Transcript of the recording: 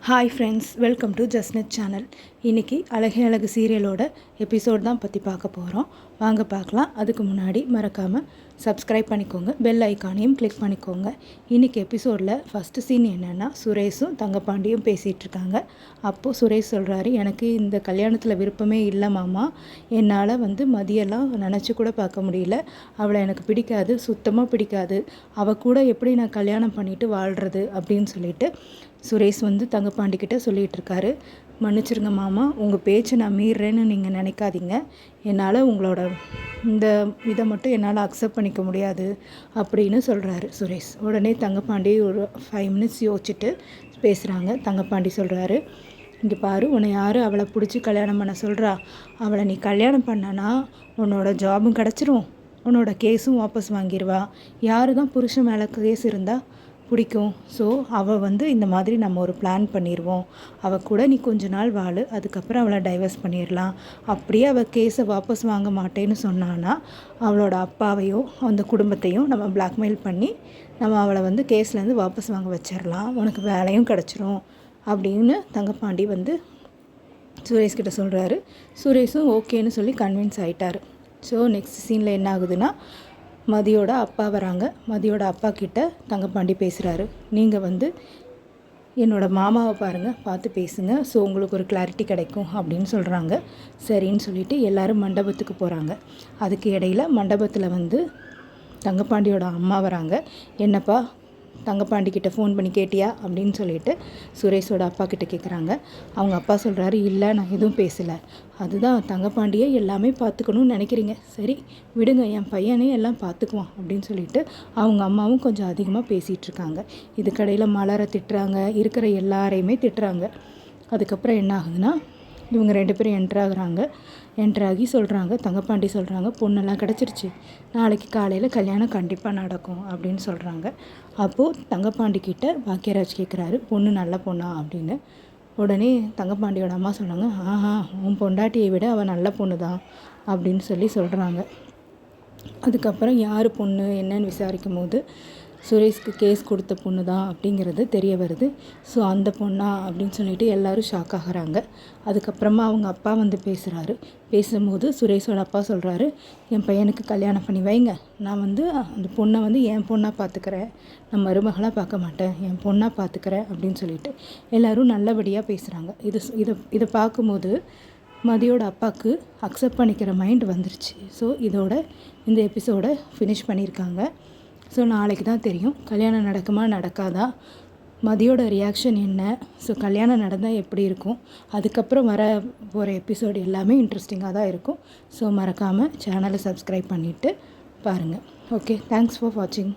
Hi friends, welcome to Jasnet channel. இன்றைக்கி அழகே அழகு சீரியலோட எபிசோட் தான் பற்றி பார்க்க போகிறோம். வாங்க பார்க்கலாம். அதுக்கு முன்னாடி மறக்காமல் சப்ஸ்கிரைப் பண்ணிக்கோங்க, பெல் ஐக்கானையும் கிளிக் பண்ணிக்கோங்க. இன்றைக்கி எபிசோடில் ஃபஸ்ட்டு சீன் என்னென்னா, சுரேஷும் தங்கப்பாண்டியும் பேசிகிட்டு இருக்காங்க. அப்போது சுரேஷ் சொல்கிறாரு, எனக்கு இந்த கல்யாணத்தில் விருப்பமே இல்லை மாமா. என்னால் மதியெல்லாம் நினச்சி கூட பார்க்க முடியல. அவளை எனக்கு பிடிக்காது, சுத்தமாக பிடிக்காது. அவள் கூட எப்படி நான் கல்யாணம் பண்ணிவிட்டு வாழ்கிறது அப்படின்னு சொல்லிட்டு சுரேஷ் தங்கப்பாண்டிக்கிட்ட சொல்லிகிட்டு இருக்காரு. மன்னிச்சிருங்க மாமா, உங்கள் பேச்சை நான் மீறுறேன்னு நீங்கள் நினைக்காதீங்க. என்னால் உங்களோட இந்த இதை மட்டும் என்னால் அக்செப்ட் பண்ணிக்க முடியாது அப்படின்னு சொல்கிறாரு சுரேஷ். உடனே தங்கப்பாண்டி ஒரு 5 மினிட்ஸ் யோசிச்சுட்டு பேசுகிறாங்க. தங்கப்பாண்டி சொல்கிறாரு, இங்கே பாரு, உன்னை யார் அவளை பிடிச்சி கல்யாணம் பண்ண சொல்கிறா? அவளை நீ கல்யாணம் பண்ணனா உன்னோட ஜாபும் கிடச்சிரும், உன்னோட கேஸும் வாபஸ் வாங்கிடுவா. யார் தான் புருஷன் மேலே கேஸ் இருந்தால் பிடிக்கும்? ஸோ அவள் இந்த மாதிரி நம்ம ஒரு பிளான் பண்ணிடுவோம். அவள் கூட நீ கொஞ்ச நாள் வாழு, அதுக்கப்புறம் அவளை டைவர்ஸ் பண்ணிடலாம். அப்படியே அவள் கேஸை வாபஸ் வாங்க மாட்டேன்னு சொன்னான்னா அவளோட அப்பாவையோ அந்த குடும்பத்தையும் நம்ம பிளாக்மெயில் பண்ணி நம்ம அவளை கேஸ்லேருந்து வாபஸ் வாங்க வச்சிடலாம். உனக்கு வேலையும் கிடச்சிரும் அப்படின்னு தங்கப்பாண்டி சுரேஷ்கிட்ட சொல்கிறாரு. சுரேஷும் ஓகேன்னு சொல்லி கன்வின்ஸ் ஆகிட்டார். ஸோ நெக்ஸ்ட் சீனில் என்ன ஆகுதுன்னா, மதியோட அப்பா வராங்க. மதியோட அப்பா கிட்ட தங்கப்பாண்டி பேசுகிறாரு. நீங்கள் என்னோடய மாமாவை பாருங்கள், பார்த்து பேசுங்க, ஸோ உங்களுக்கு ஒரு கிளாரிட்டி கிடைக்கும் அப்படின்னு சொல்கிறாங்க. சரின்னு சொல்லிவிட்டு எல்லோரும் மண்டபத்துக்கு போகிறாங்க. அதுக்கு இடையில் மண்டபத்தில் தங்கப்பாண்டியோட அம்மா வராங்க. என்னப்பா, தங்கப்பாண்டிக்கிட்ட ஃபோன் பண்ணி கேட்டியா அப்படின்னு சொல்லிட்டு சுரேஷோட அப்பா கிட்ட கேட்குறாங்க. அவங்க அப்பா சொல்கிறாரு, இல்லை நான் எதுவும் பேசலை. அதுதான் தங்கப்பாண்டியை எல்லாமே பார்த்துக்கணும்னு நினைக்கிறீங்க. சரி விடுங்க, என் பையனே எல்லாம் பார்த்துக்குவான் அப்படின்னு சொல்லிட்டு அவங்க அம்மாவும் கொஞ்சம் அதிகமாக பேசிகிட்டு இருக்காங்க. இதுக்கடையில் மலரை திட்டுறாங்க, இருக்கிற எல்லாரையுமே திட்டுறாங்க. அதுக்கப்புறம் என்ன ஆகுதுன்னா, இவங்க 2 பேரும் என்ட்ராகி சொல்கிறாங்க, தங்கப்பாண்டி சொல்கிறாங்க, பொண்ணெல்லாம் கிடச்சிருச்சு, நாளைக்கு காலையில் கல்யாணம் கண்டிப்பாக நடக்கும் அப்படின்னு சொல்கிறாங்க. அப்போது தங்கப்பாண்டிக்கிட்ட பாக்கியராஜ் கேட்குறாரு, பொண்ணு நல்ல பொண்ணா அப்படின்னு. உடனே தங்கப்பாண்டியோட அம்மா சொன்னாங்க, ஆஹா, உன் பொண்டாட்டியை விட அவள் நல்ல பொண்ணு தான் அப்படின்னு சொல்கிறாங்க. அதுக்கப்புறம் யார் பொண்ணு என்னன்னு விசாரிக்கும் போது சுரேஷ்க்கு கேஸ் கொடுத்த பொண்ணு தான் அப்படிங்கிறது தெரிய வருது. ஸோ அந்த பொண்ணா அப்படின்னு சொல்லிட்டு எல்லோரும் ஷாக் ஆகிறாங்க. அதுக்கப்புறமா அவங்க அப்பா பேசுகிறாரு. பேசும்போது சுரேஷோட அப்பா சொல்கிறாரு, என் பையனுக்கு கல்யாணம் பண்ணி வைங்க, நான் அந்த பொண்ணை என் பொண்ணாக பார்த்துக்கிறேன், நான் மருமகளாக பார்க்க மாட்டேன், என் பொண்ணாக பார்த்துக்கிறேன் அப்படின்னு சொல்லிட்டு எல்லோரும் நல்லபடியாக பேசுகிறாங்க. இதை பார்க்கும்போது மதியோட அப்பாவுக்கு அக்செப்ட் பண்ணிக்கிற மைண்ட் வந்துருச்சு. ஸோ இதோட இந்த எபிசோடை ஃபினிஷ் பண்ணியிருக்காங்க. ஸோ நாளைக்கு தான் தெரியும் கல்யாணம் நடக்குமா நடக்காதா, மதியோட ரியாக்ஷன் என்ன, ஸோ கல்யாணம் நடந்தால் எப்படி இருக்கும். அதுக்கப்புறம் வர போகிற எபிசோடு எல்லாமே இன்ட்ரெஸ்டிங்காக தான் இருக்கும். ஸோ மறக்காமல் சேனலை சப்ஸ்கிரைப் பண்ணிவிட்டு பாருங்கள். ஓகே, தேங்க்ஸ் ஃபார் வாட்சிங்.